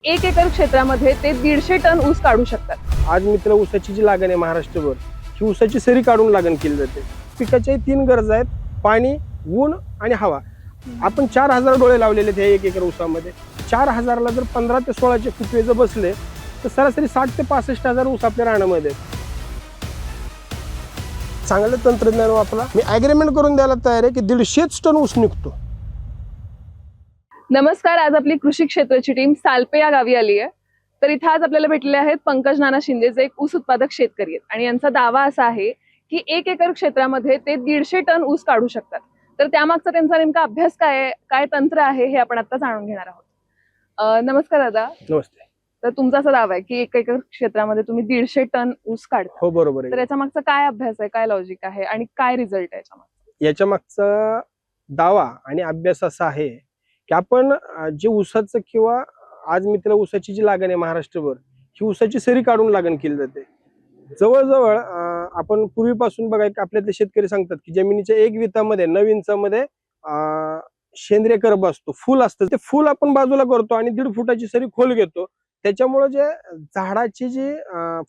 1 acre क्षेत्रामध्ये ते 150 ton ऊस काढू शकतात. आज मित्र ऊसाची जी लागण आहे महाराष्ट्रभर, ही ऊसाची सरी काढून लागण केली जाते. पिकाच्या 3 गरजा आहेत: पाणी, ऊन आणि हवा. आपण 4000 डोळे लावलेले आहेत 1 एकर ऊसामध्ये. 4000ला जर 15 ते 16चे फुटवे जर बसले तर सरासरी 60 ते 65 हजार ऊस आपल्या रानामध्ये. चांगलं तंत्रज्ञान वापरा. मी ॲग्रीमेंट करून द्यायला तयार आहे की 150 टन ऊस निघतो. नमस्कार, आज आपली कृषी क्षेत्राची टीम सालपे या गावी आली आहे. तर इथे आज आपल्याला भेटले आहेत पंकज नाना शिंदे, जे एक ऊस उत्पादक शेतकरी आहेत आणि यांचा दावा असा आहे की 1 एकर क्षेत्रामध्ये ते 150 टन ऊस काढू शकतात. तर त्यामागचा त्यांचा नेमका अभ्यास काय तंत्र आहे हे आपण आता जाणून घेणार आहोत. नमस्कार दादा. नमस्ते. तर तुमचा असा दावा आहे की 1 एकर क्षेत्रामध्ये तुम्ही 150 टन ऊस काढता. हो, बरोबर तर आहे. याच्या मागचा काय अभ्यास आहे, काय लॉजिक आहे आणि काय रिझल्ट आहे याच्या याच्या मागचा दावा आणि अभ्यास असा आहे की आपण जे ऊसाचं किंवा आज मित्र ऊसाची जी लागण आहे महाराष्ट्रभर, ही ऊसाची सरी काढून लागण केली जाते. जवळजवळ आपण पूर्वीपासून बघा आपल्यातले शेतकरी सांगतात की जमिनीच्या 1 वितामध्ये 9 इंचामध्ये सेंद्रिय कर्ब असतो, फुल असतं. ते फुल आपण बाजूला करतो आणि 1.5 फुटाची सरी खोल घेतो. त्याच्यामुळे जे झाडाची जी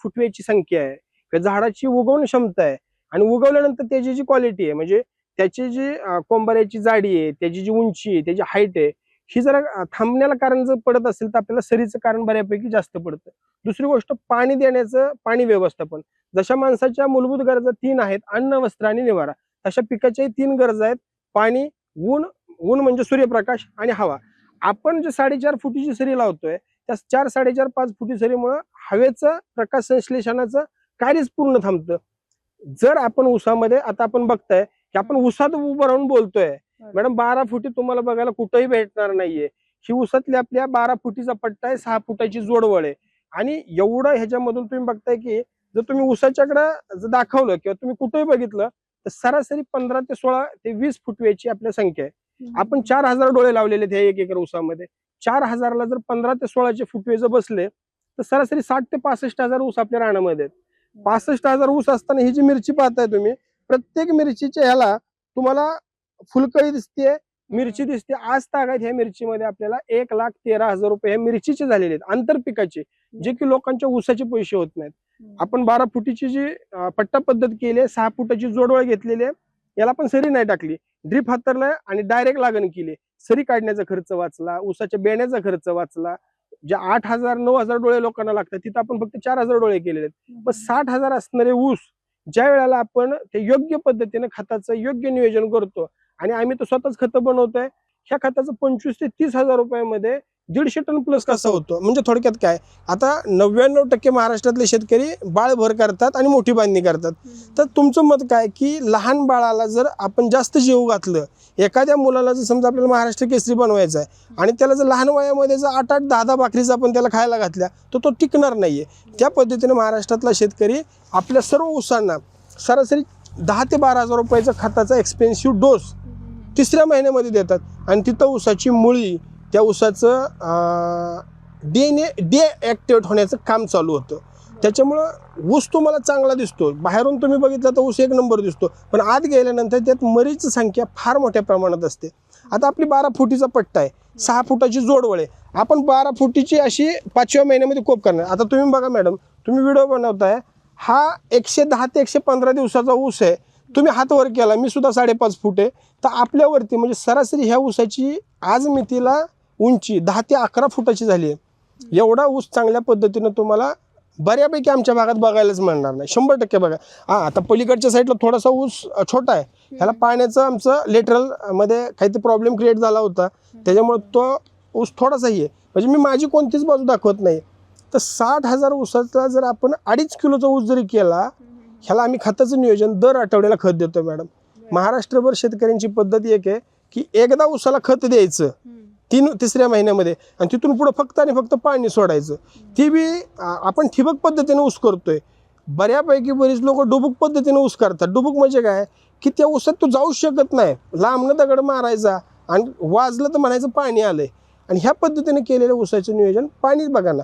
फुटव्याची संख्या आहे किंवा झाडाची उगवण क्षमता आहे आणि उगवल्यानंतर त्याची जी क्वालिटी आहे, म्हणजे त्याची जी कोंबाऱ्याची जाडी आहे, त्याची जी उंची आहे, त्याची हाईट आहे, ही जरा थांबण्याला कारण जर पडत असेल तर आपल्याला सरीचं कारण बऱ्यापैकी जास्त पडतं. दुसरी गोष्ट, पाणी देण्याचं पाणी व्यवस्थापन. जशा माणसाच्या मूलभूत गरजा 3 आहेत: अन्न, वस्त्र आणि निवारा, तशा पिकाच्याही 3 गरजा आहेत: पाणी, ऊन. ऊन म्हणजे सूर्यप्रकाश आणि हवा. आपण जे 4.5 फुटीची सरी लावतोय त्या 4-4.5-5 फुटी सरीमुळे हवेचं प्रकाश संश्लेषणाचं कार्यच पूर्ण थांबतं. जर आपण ऊसामध्ये आता आपण बघताय की आपण ऊसात उभं राहून बोलतोय, मॅडम 12 फुटी तुम्हाला बघायला कुठेही भेटणार नाहीये. ही ऊसातल्या आपल्या 12 फुटीचा पट्टा आहे, 6 फुटाची जोडवळ आहे. आणि एवढं ह्याच्यामधून तुम्ही बघताय की जर तुम्ही ऊसाच्याकडे जर दाखवलं किंवा तुम्ही कुठेही बघितलं तर सरासरी 15 ते 16 ते 20 फुटव्याची आपल्या संख्या आहे. आपण 4000 डोळे लावलेले आहेत 1 एकर ऊसामध्ये. 4000ला जर 15 ते 16चे फुटवे जर बसले तर सरासरी 60 ते 65 हजार ऊस आपल्या रानामध्ये आहेत. 65,000 ऊस असताना ही जी मिरची पाहताय तुम्ही, प्रत्येक मिरचीच्या ह्याला तुम्हाला फुलकळी दिसते, मिरची दिसते. आज तागायत ह्या मिरचीमध्ये आपल्याला 1,13,000 रुपये ह्या मिरचीचे झालेले आहेत, आंतरपिकाचे, जे की लोकांच्या ऊसाचे पैसे होत नाहीत. आपण 12 फुटीची जी पट्टा पद्धत केली आहे, 6 फुटाची जोडवळ घेतलेली आहे, याला पण सरी नाही टाकली, ड्रीप हातरलाय आणि डायरेक्ट लागण केली. सरी काढण्याचा खर्च वाचला, ऊसाच्या बेण्याचा खर्च वाचला. जे 8,000-9,000 डोळे लोकांना लागतात तिथं आपण फक्त 4,000 डोळे केलेले आहेत. पण 60,000 असणारे ऊस ज्या वेळेला आपण ते योग्य पद्धतीने खताचं योग्य नियोजन करतो आणि आम्ही तर स्वतःच खतं बनवतोय, ह्या खताचं 25,000 ते 30,000 रुपयामध्ये 150 टन प्लस कसं होतं. म्हणजे थोडक्यात काय, आता 99% महाराष्ट्रातले शेतकरी बाळभर करतात आणि मोठी बांधणी करतात. तर तुमचं मत काय की लहान बाळाला जर आपण जास्त जीव घातलं, एखाद्या मुलाला जर समजा आपल्याला महाराष्ट्र केसरी बनवायचा आहे आणि त्याला जर लहान वयामध्ये जर 8-8, 10-10 भाकरीचा आपण त्याला खायला घातल्या तर तो टिकणार नाहीये. त्या पद्धतीने महाराष्ट्रातला शेतकरी आपल्या सर्व ऊसांना सरासरी 10,000 ते 12,000 रुपयाचा खताचा एक्सपेन्सिव्ह डोस 3ऱ्या महिन्यामध्ये देतात आणि तिथं ऊसाची मुळी, त्या ऊसाचं DNA डिॲक्टिवेट होण्याचं काम चालू होतं. त्याच्यामुळं ऊस तुम्हाला चांगला दिसतो, बाहेरून तुम्ही बघितलं तर ऊस 1 नंबर दिसतो, पण आत गेल्यानंतर त्यात मरीची संख्या फार मोठ्या प्रमाणात असते. आता आपली 12 फुटीचा पट्टा आहे, 6 फुटाची जोडवळ आहे, आपण 12 फुटीची अशी 5व्या महिन्यामध्ये कोप करणार. आता तुम्ही बघा मॅडम, तुम्ही व्हिडिओ बनवताय, हा 110 ते 115 दिवसाचा ऊस आहे. तुम्ही हात वर केला, मी सुद्धा 5.5 फूट आहे, तर आपल्यावरती म्हणजे सरासरी ह्या ऊसाची आज मितीला उंची 10 ते 11 फुटाची झाली आहे. एवढा ऊस चांगल्या पद्धतीनं तुम्हाला बऱ्यापैकी आमच्या भागात बघायलाच मिळणार नाही, 100% बघा. आता पलीकडच्या साईडला थोडासा ऊस छोटा आहे, ह्याला पाण्याचं आमचं लेटरल मध्ये काहीतरी प्रॉब्लेम क्रिएट झाला होता, त्याच्यामुळे तो ऊस थोडासाही आहे. म्हणजे मी माझी कोणतीच बाजू दाखवत नाही. तर 60,000 ऊसाचा जर आपण 2.5 किलोचा ऊस जरी केला, ह्याला आम्ही खताचं नियोजन दर आठवड्याला खत देतो मॅडम. महाराष्ट्रभर शेतकऱ्यांची पद्धत एक आहे की एकदा ऊसाला खत द्यायचं 3-3ऱ्या महिन्यामध्ये आणि तिथून पुढे फक्त आणि फक्त पाणी सोडायचं. ती बी आपण ठिबक पद्धतीने ऊस करतोय. बऱ्यापैकी बरीच लोक डुबुक पद्धतीने ऊस करतात. डुबुक म्हणजे काय की त्या ऊसात तू जाऊच शकत नाही, लांबनं दगड मारायचा आणि वाजलं तर म्हणायचं पाणी आलंय. आणि ह्या पद्धतीने केलेलं ऊसाचं नियोजन, पाणीच बघा ना,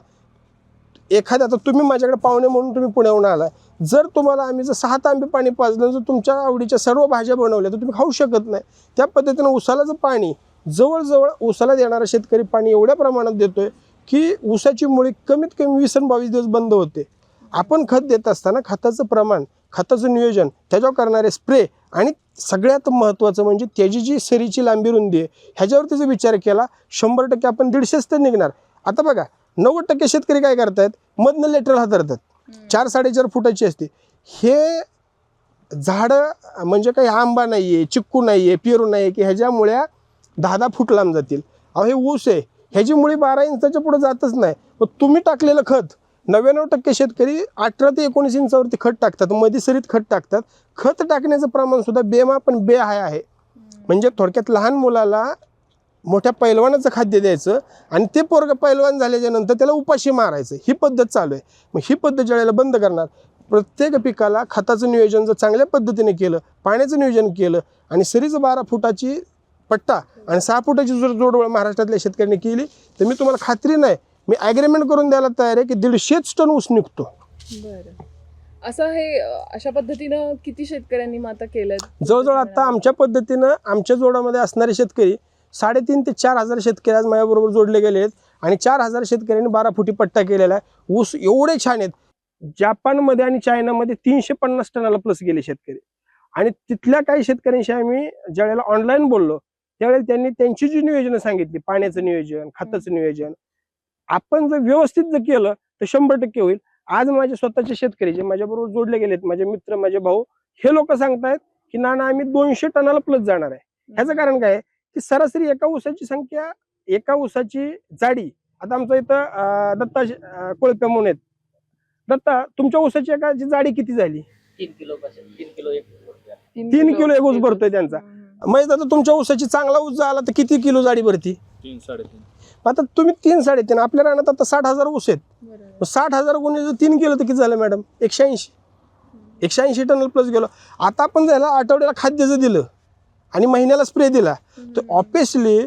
एखाद्या, आता तुम्ही माझ्याकडे पाहुणे म्हणून तुम्ही पुण्याहून आलाय, जर तुम्हाला आम्ही जर 6 तांबे पाणी पाजलं, जर तुमच्या आवडीच्या सर्व भाज्या बनवल्या तर तुम्ही खाऊ शकत नाही. त्या पद्धतीने ऊसाला जर पाणी जवळजवळ ऊसाला देणारा शेतकरी पाणी एवढ्या प्रमाणात देतोय की ऊसाची मुळी कमीत कमी 20 आणि 22 दिवस बंद होते. आपण खत देत असताना खताचं प्रमाण, खताचं नियोजन, त्याच्यावर करणारे स्प्रे आणि सगळ्यात महत्त्वाचं म्हणजे त्याची जी सरीची लांबी रुंदी आहे ह्याच्यावर त्याचा विचार केला 100% आपण 150च तर निघणार. आता बघा 90% शेतकरी काय करतायत, मधनं लेटरल हातरतात, 4-4.5 फुटाची असते. हे झाडं म्हणजे काही आंबा नाही आहे, चिक्कू नाही आहे, पेरू नाही आहे की ह्याच्या मुळ्या 10-10 फूट लांब जातील. अहो हे ऊस आहे, ह्याची मुळी 12 इंचाच्या पुढे जातच नाही. मग तुम्ही टाकलेलं खत 99% शेतकरी 18 ते 19 इंचावरती खत टाकतात, मध्ये सरीत खत टाकतात. खत टाकण्याचं प्रमाण सुद्धा बेमापन बेहाय आहे. म्हणजे थोडक्यात लहान मुलाला मोठ्या पैलवानाचं खाद्य द्यायचं आणि ते पोरगं पैलवान झाल्याच्या नंतर त्याला उपाशी मारायचं, ही पद्धत चालू आहे. मग ही पद्धत ज्यावेळेला बंद करणार, प्रत्येक पिकाला खताचं नियोजन जर चांगल्या पद्धतीने केलं, पाण्याचं नियोजन केलं आणि सरीचं 12 फुटाची पट्टा आणि 6 फुटाची जर जोडवळ महाराष्ट्रातल्या शेतकऱ्यांनी केली तर मी तुम्हाला खात्री नाही, मी ॲग्रीमेंट करून द्यायला तयार आहे की 150 टन ऊस निघतो. बरं, असं हे अशा पद्धतीनं किती शेतकऱ्यांनी मग आता केलं? जवळजवळ आता आमच्या पद्धतीनं आमच्या जोडामध्ये असणारे शेतकरी 3,500 ते 4,000 शेतकरी आज माझ्याबरोबर जोडले गेले आहेत आणि 4,000 शेतकऱ्यांनी 12 फुटी पट्टा केलेला आहे. ऊस एवढे छान आहेत. जापानमध्ये आणि चायनामध्ये 350 टनाला प्लस गेले शेतकरी. आणि तिथल्या काही शेतकऱ्यांशी आम्ही ज्यावेळेला ऑनलाईन बोललो त्यावेळेला त्यांनी त्यांची जी नियोजनं सांगितली, पाण्याचं नियोजन, खताचं नियोजन, आपण जर व्यवस्थित जर केलं तर 100% होईल. आज माझे स्वतःचे शेतकरी जे माझ्याबरोबर जोडले गेलेत, माझे मित्र, माझे भाऊ, हे लोक सांगतायत की नाना आम्ही 200 टनाला प्लस जाणार आहे. ह्याचं कारण काय की सरासरी एका ऊसाची संख्या, एका ऊसाची जाडी, आता आमचं इथं दत्ता कोळपे म्हणून आहेत. दत्ता, तुमच्या ऊसाची एकाची जाडी किती झाली? 3 किलो 3 किलो 3 किलो एक ऊस भरतोय त्यांचा. म्हणजे आता तुमच्या ऊसाची चांगला ऊस झाला तर किती किलो जाडी भरती? 3-3.5. आता तुम्ही 3-3.5, आपल्या रानात आता 60,000 ऊस आहेत. 60,000 गुणिले जर 3 केलं तर किती झालं मॅडम? 180 टन प्लस गेलो. आता आपण त्याला आठवड्याला खाद्याचं दिलं आणि महिन्याला स्प्रे दिला तर ऑब्विसली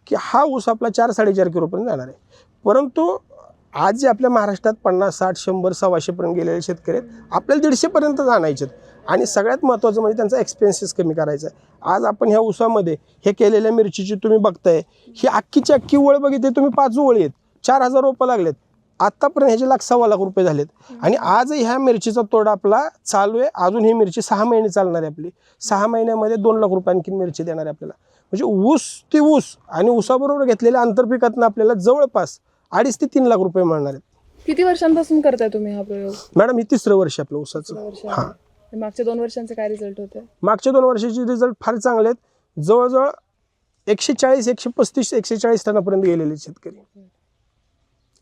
की हा ऊस आपला 4-4.5 किलोपर्यंत जाणार आहे. परंतु आज जे आपल्या महाराष्ट्रात 50, 60, 100, 125 पर्यंत गेलेले शेतकरी आहेत, आपल्याला 150 पर्यंत आणायचे. आणि सगळ्यात महत्त्वाचं म्हणजे त्यांचा एक्सपेन्सेस कमी करायचा आहे. आज आपण ह्या ऊसामध्ये हे केलेल्या मिरचीची तुम्ही बघताय, ही अख्खीची अख्खी वळ बघितली तुम्ही, 5 ओळी आहेत, 4,000 रोपं लागलेत. आत्तापर्यंत ह्याचे 1,00,000 रुपये झालेत. आणि आजही ह्या मिरचीचा तोडा आपला चालू आहे. अजून ही मिरची 6 महिने चालणार आहे आपली. 6 महिन्यामध्ये 2 लाख रुपये आणखी मिरची देणार आहे आपल्याला. म्हणजे ऊस ते ऊस आणि ऊसाबरोबर घेतलेल्या आंतरपिकातनं आपल्याला जवळपास 2.5 ते 3 लाख रुपये मिळणार आहेत. किती वर्षांपासून करताय तुम्ही हा प्रयोग? मॅडम, हे 3रं वर्ष आपलं ऊसाचं. हां, मागच्या 2 वर्षांचे काय रिझल्ट होते? मागच्या 2 वर्षाचे रिझल्ट फार चांगले आहेत. जवळजवळ 140, 135, 140 टनापर्यंत गेलेले शेतकरी,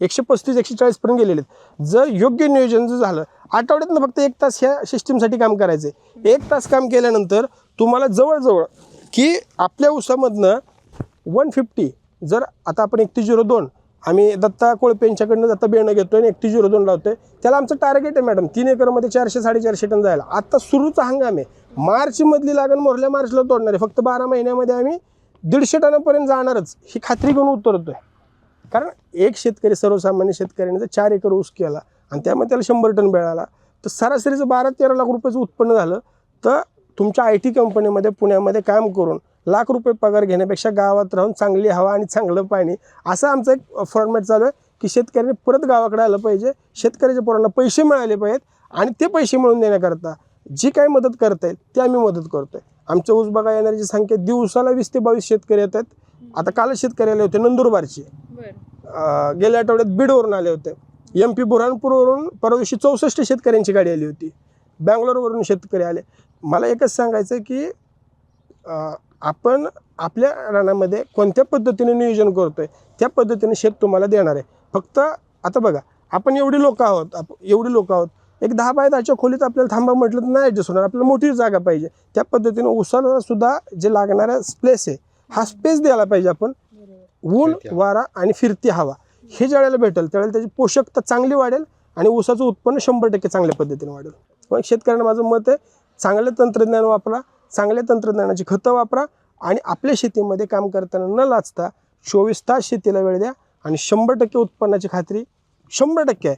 135, 140 पर्यंत गेलेले आहेत. जर योग्य नियोजन जर झालं, आठवड्यातनं फक्त 1 तास ह्या सिस्टीमसाठी काम करायचं आहे. 1 तास काम केल्यानंतर तुम्हाला जवळजवळ की आपल्या ऊसामधनं 150, जर आता आपण 3102 आम्ही दत्ता कोळपे यांच्याकडनं दत्ता बियाणं घेतोय आणि 3102 लावतोय, त्याला आमचं टार्गेट आहे मॅडम 3 एकरमध्ये 400-450 टन जायला. आता सुरूचा हंगाम आहे, मार्चमधली लागण मोरल्या मार्चला तोडणार आहे. फक्त 12 महिन्यामध्ये आम्ही 150 टनापर्यंत जाणारच ही खात्री घेऊन उतरतोय. कारण एक शेतकरी, सर्वसामान्य शेतकऱ्याने जर 4 एकर ऊस केला आणि त्यामध्ये त्याला 100 टन मिळाला तर सरासरीचं 12-13 लाख रुपयाचं उत्पन्न झालं. तर तुमच्या IT कंपनीमध्ये पुण्यामध्ये काम करून लाख रुपये पगार घेण्यापेक्षा गावात राहून चांगली हवा आणि चांगलं पाणी, असं आमचं एक फॉर्मॅट चालू आहे की शेतकऱ्यांनी परत गावाकडे आलं पाहिजे, शेतकऱ्याच्या पोरांना पैसे मिळाले पाहिजेत आणि ते पैसे मिळवून देण्याकरता जी काही मदत करता येईल ते आम्ही मदत करतोय. आमच्या ऊस बागा येणाऱ्याची संख्या दिवसाला 20 ते 22 शेतकरी येतात. आता कालच शेतकरी आले होते नंदुरबारचे, गेल्या आठवड्यात बीडवरून आले होते, MP बुरहानपूरवरून परवा दिवशी 64 शेतकऱ्यांची गाडी आली होती, बँगलोरवरून शेतकरी आले. मला एकच सांगायचं की आपण आपल्या रानामध्ये कोणत्या पद्धतीने नियोजन करतोय त्या पद्धतीने शेत तुम्हाला देणार आहे. फक्त आता बघा, आपण एवढी लोक आहोत, एक 10 बाय 10च्या खोलीत आपल्याला थांबा म्हटलं तर नाही ॲडजस्ट होणार, आपल्याला मोठी जागा पाहिजे. त्या पद्धतीने ऊसाला सुद्धा जे लागणारा स्पेस आहे हा स्पेस द्यायला पाहिजे आपण. ऊन, वारा आणि फिरती हवा हे ज्यावेळेला भेटेल त्यावेळेला त्याची पोषकता चांगली वाढेल आणि ऊसाचं उत्पन्न 100% चांगल्या पद्धतीने वाढेल. मग शेतकऱ्यांना माझं मत आहे, चांगलं तंत्रज्ञान वापरा, चांगल्या तंत्रज्ञानाची खतं वापरा आणि आपल्या शेतीमध्ये काम करताना न लाजता 24 तास शेतीला वेळ द्या आणि 100% उत्पन्नाची खात्री 100% आहे.